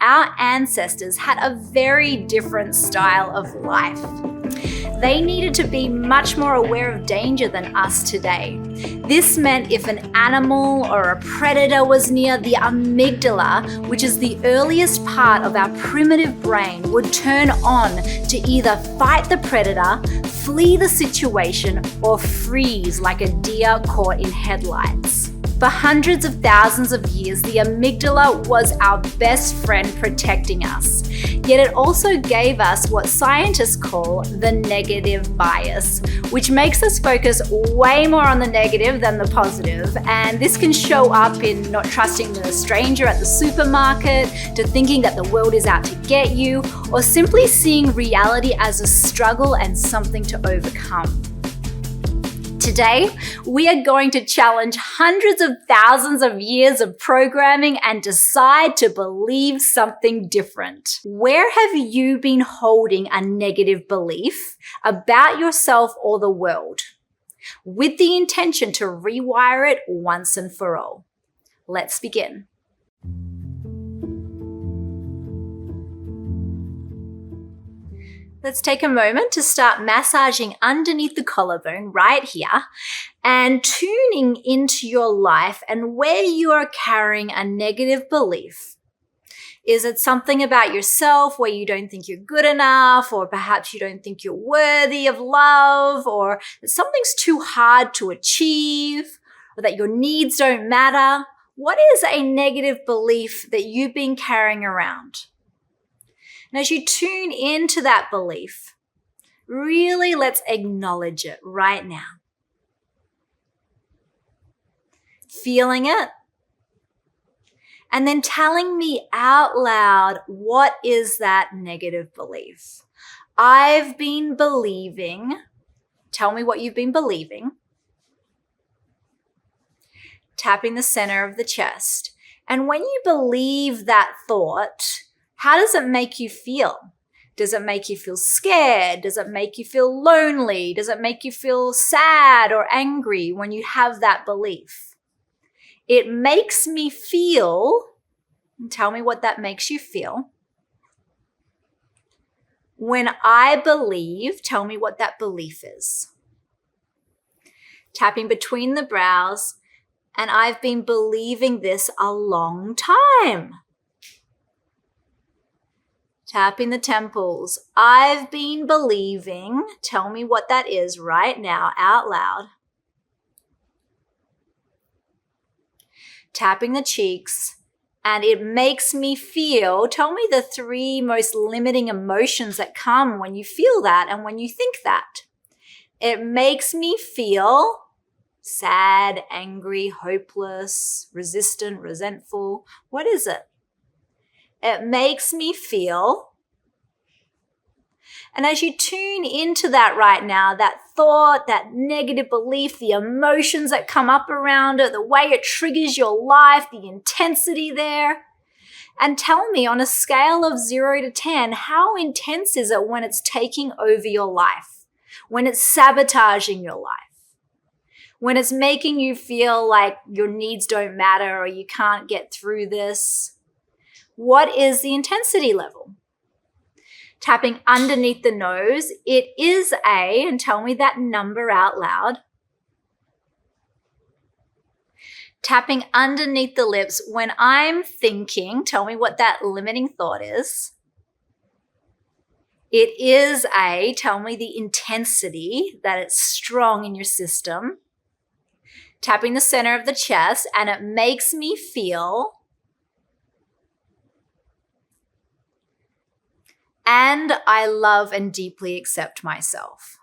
our ancestors had a very different style of life. They needed to be much more aware of danger than us today. This meant if an animal or a predator was near, the amygdala, which is the earliest part of our primitive brain, would turn on to either fight the predator, flee the situation, or freeze like a deer caught in headlights. For hundreds of thousands of years, the amygdala was our best friend protecting us. Yet it also gave us what scientists call the negative bias, which makes us focus way more on the negative than the positive. And this can show up in not trusting the stranger at the supermarket, to thinking that the world is out to get you, or simply seeing reality as a struggle and something to overcome. Today, we are going to challenge hundreds of thousands of years of programming and decide to believe something different. Where have you been holding a negative belief about yourself or the world, with the intention to rewire it once and for all? Let's begin. Let's take a moment to start massaging underneath the collarbone right here and tuning into your life and where you are carrying a negative belief. Is it something about yourself where you don't think you're good enough, or perhaps you don't think you're worthy of love, or that something's too hard to achieve, or that your needs don't matter? What is a negative belief that you've been carrying around? And as you tune into that belief, really let's acknowledge it right now. Feeling it, and then telling me out loud, what is that negative belief? I've been believing. Tell me what you've been believing. Tapping the center of the chest. And when you believe that thought, how does it make you feel? Does it make you feel scared? Does it make you feel lonely? Does it make you feel sad or angry when you have that belief? It makes me feel, and tell me what that makes you feel. When I believe, tell me what that belief is. Tapping between the brows, and I've been believing this a long time. Tapping the temples. I've been believing. Tell me what that is right now out loud. Tapping the cheeks. And it makes me feel. Tell me the 3 most limiting emotions that come when you feel that and when you think that. It makes me feel sad, angry, hopeless, resistant, resentful. What is it? It makes me feel. And as you tune into that right now, that thought, that negative belief, the emotions that come up around it, the way it triggers your life, the intensity there. And tell me on a scale of 0 to 10, how intense is it when it's taking over your life? When it's sabotaging your life? When it's making you feel like your needs don't matter or you can't get through this? What is the intensity level? Tapping underneath the nose, it is and tell me that number out loud. Tapping underneath the lips, when I'm thinking, tell me what that limiting thought is. It is tell me the intensity, that it's strong in your system. Tapping the center of the chest, and it makes me feel. And I love and deeply accept myself.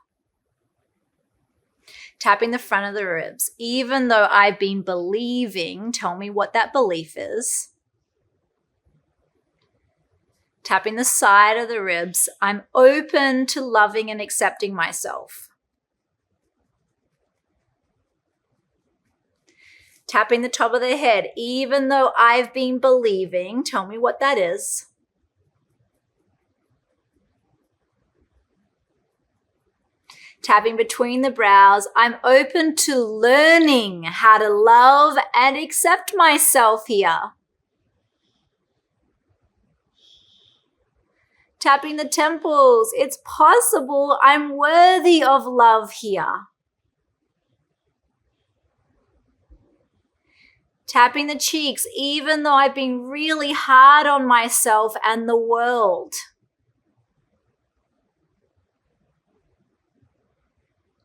Tapping the front of the ribs. Even though I've been believing, tell me what that belief is. Tapping the side of the ribs. I'm open to loving and accepting myself. Tapping the top of the head. Even though I've been believing, tell me what that is. Tapping between the brows. I'm open to learning how to love and accept myself here. Tapping the temples. It's possible I'm worthy of love here. Tapping the cheeks, even though I've been really hard on myself and the world.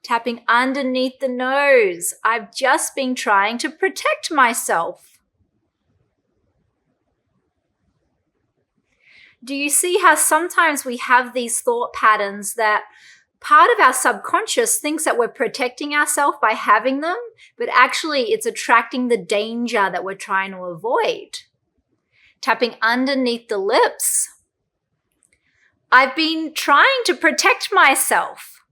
Tapping underneath the nose. I've just been trying to protect myself. Do you see how sometimes we have these thought patterns that part of our subconscious thinks that we're protecting ourselves by having them, but actually it's attracting the danger that we're trying to avoid? Tapping underneath the lips. I've been trying to protect myself.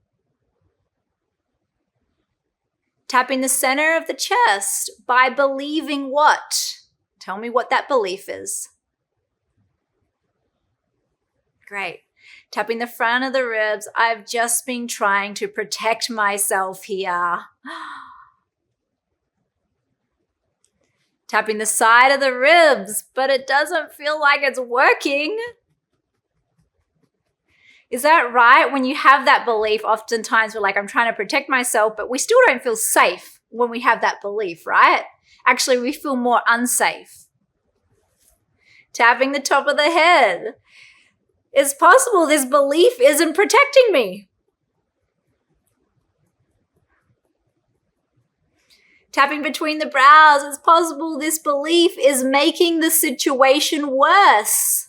Tapping the center of the chest by believing what? Tell me what that belief is. Great. Tapping the front of the ribs. I've just been trying to protect myself here. Tapping the side of the ribs, but it doesn't feel like it's working. Is that right? When you have that belief, oftentimes we're like, I'm trying to protect myself, but we still don't feel safe when we have that belief, right? Actually, we feel more unsafe. Tapping the top of the head. It's possible this belief isn't protecting me. Tapping between the brows. It's possible this belief is making the situation worse.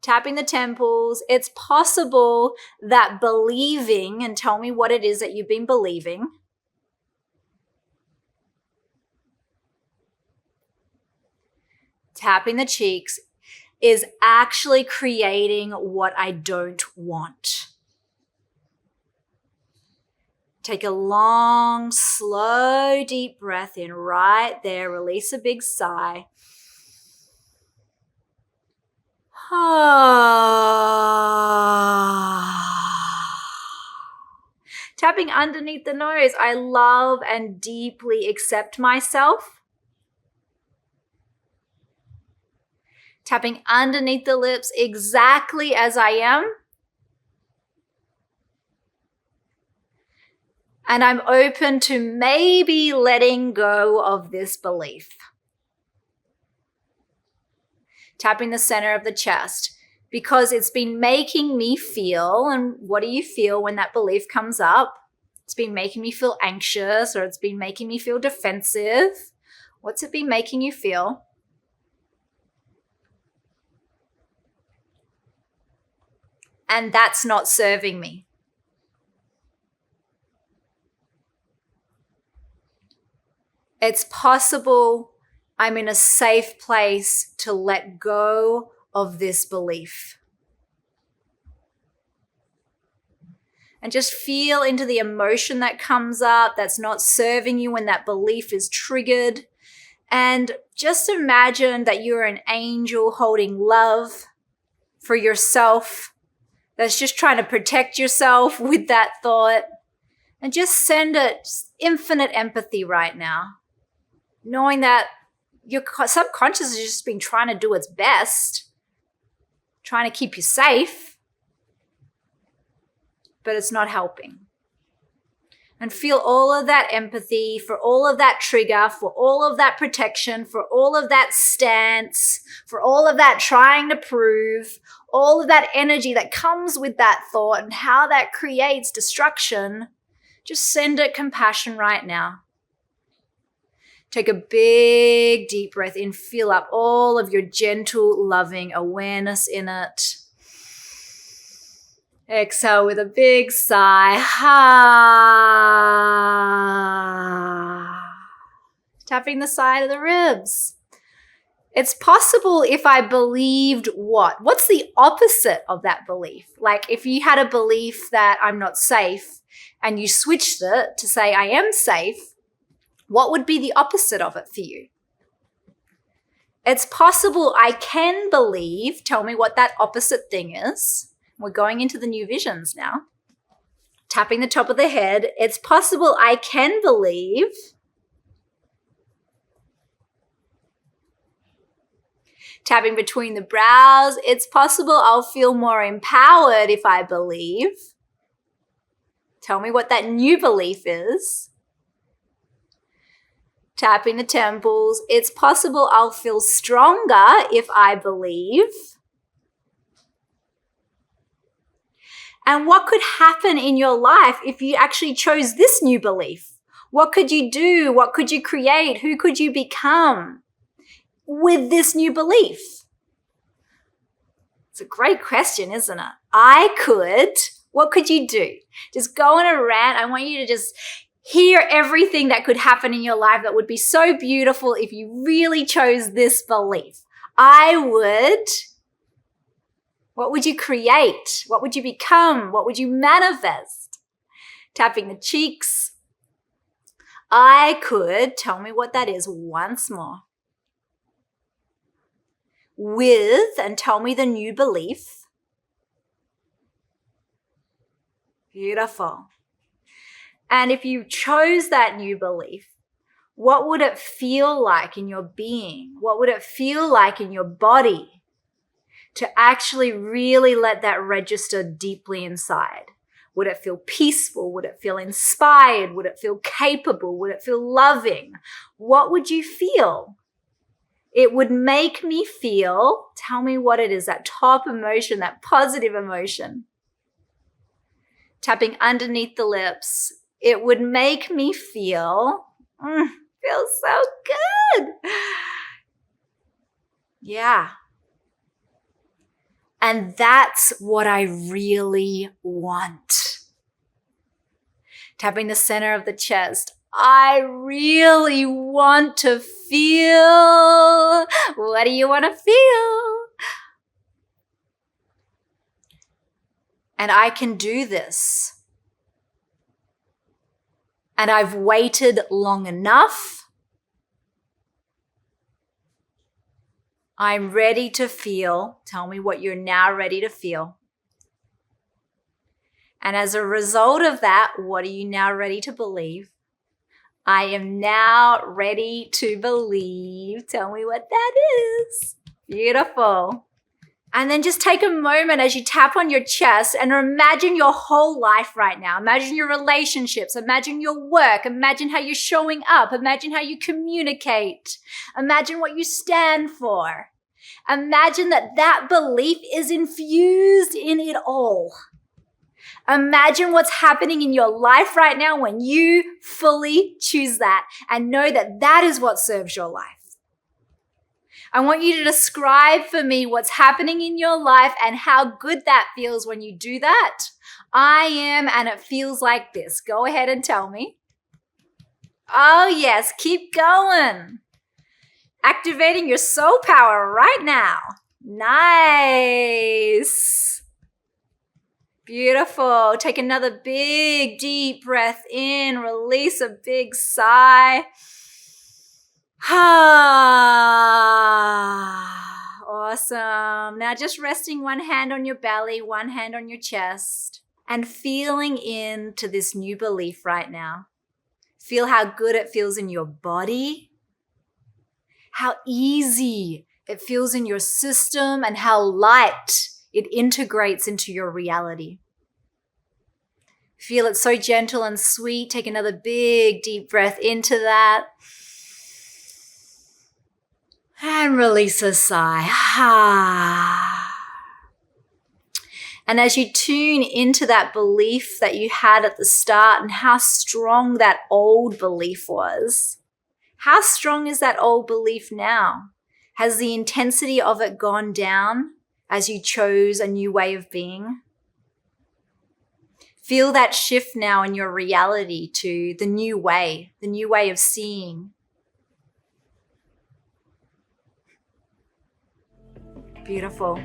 Tapping the temples. It's possible that believing, and tell me what it is that you've been believing. Tapping the cheeks is actually creating what I don't want. Take a long, slow, deep breath in right there. Release a big sigh. Tapping underneath the nose. I love and deeply accept myself. Tapping underneath the lips exactly as I am. And I'm open to maybe letting go of this belief. Tapping the center of the chest because it's been making me feel, and what do you feel when that belief comes up? It's been making me feel anxious, or it's been making me feel defensive. What's it been making you feel? And that's not serving me. It's possible I'm in a safe place to let go of this belief. And just feel into the emotion that comes up that's not serving you when that belief is triggered. And just imagine that you're an angel holding love for yourself that's just trying to protect yourself with that thought. And just send it infinite empathy right now, knowing that your subconscious has just been trying to do its best, trying to keep you safe, but it's not helping. And feel all of that empathy for all of that trigger, for all of that protection, for all of that stance, for all of that trying to prove, all of that energy that comes with that thought and how that creates destruction. Just send it compassion right now. Take a big deep breath in. Feel up all of your gentle, loving awareness in it. Exhale with a big sigh. Tapping the side of the ribs. It's possible if I believed what? What's the opposite of that belief? Like if you had a belief that I'm not safe and you switched it to say I am safe, what would be the opposite of it for you? It's possible I can believe. Tell me what that opposite thing is. We're going into the new visions now. Tapping the top of the head. It's possible I can believe Tapping between the brows. It's possible I'll feel more empowered if I believe. Tell me what that new belief is. Tapping the temples. It's possible I'll feel stronger if I believe. And what could happen in your life if you actually chose this new belief? What could you do? What could you create? Who could you become with this new belief? It's a great question, isn't it? What could you do? Just go on a rant. I want you to just hear everything that could happen in your life that would be so beautiful if you really chose this belief. What would you create? What would you become? What would you manifest? Tapping the cheeks. Tell me what that is once more. With, and tell me the new belief. Beautiful. And if you chose that new belief, what would it feel like in your being? What would it feel like in your body to actually really let that register deeply inside? Would it feel peaceful? Would it feel inspired? Would it feel capable? Would it feel loving? What would you feel? It would make me feel, tell me what it is, that top emotion, that positive emotion. Tapping underneath the lips. It would make me feel so good. Yeah. And that's what I really want. Tapping the center of the chest. I really want to feel. What do you want to feel? And I can do this. And I've waited long enough. I'm ready to feel. Tell me what you're now ready to feel. And as a result of that, what are you now ready to believe? I am now ready to believe. Tell me what that is. Beautiful. And then just take a moment as you tap on your chest and imagine your whole life right now. Imagine your relationships. Imagine your work. Imagine how you're showing up. Imagine how you communicate. Imagine what you stand for. Imagine that belief is infused in it all. Imagine what's happening in your life right now when you fully choose that and know that that is what serves your life. I want you to describe for me what's happening in your life and how good that feels when you do that. I am, and it feels like this. Go ahead and tell me. Oh yes, keep going. Activating your soul power right now. Nice. Beautiful. Take another big, deep breath in. Release a big sigh. Awesome. Now just resting one hand on your belly, one hand on your chest, and feeling into this new belief right now. Feel how good it feels in your body, how easy it feels in your system, and how light it integrates into your reality. Feel it so gentle and sweet. Take another big, deep breath into that. And release a sigh. And as you tune into that belief that you had at the start and how strong that old belief was, how strong is that old belief now? Has the intensity of it gone down as you chose a new way of being? Feel that shift now in your reality to the new way of seeing. Beautiful.